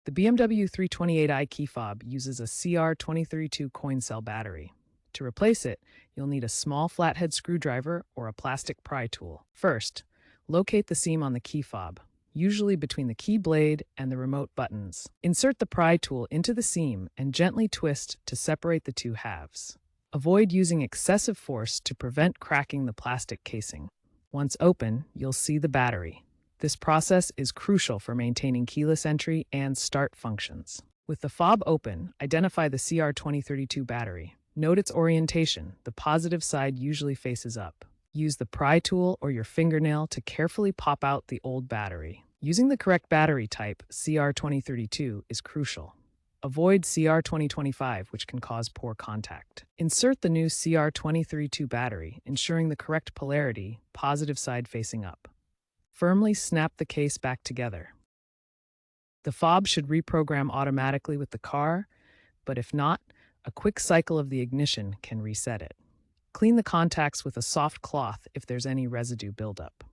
The BMW 328i key fob uses a CR232 coin cell battery. To replace it, you'll need a small flathead screwdriver or a plastic pry tool. First, locate the seam on the key fob, usually between the key blade and the remote buttons. Insert the pry tool into the seam and gently twist to separate the two halves. Avoid using excessive force to prevent cracking the plastic casing. Once open, you'll see the battery. This process is crucial for maintaining keyless entry and start functions. With the fob open, identify the CR2032 battery. Note its orientation. The positive side usually faces up. Use the pry tool or your fingernail to carefully pop out the old battery. Using the correct battery type, CR2032, is crucial. Avoid CR2025, which can cause poor contact. Insert the new CR2032 battery, ensuring the correct polarity, positive side facing up. Firmly snap the case back together. The fob should reprogram automatically with the car, but if not, a quick cycle of the ignition can reset it. Clean the contacts with a soft cloth if there's any residue buildup.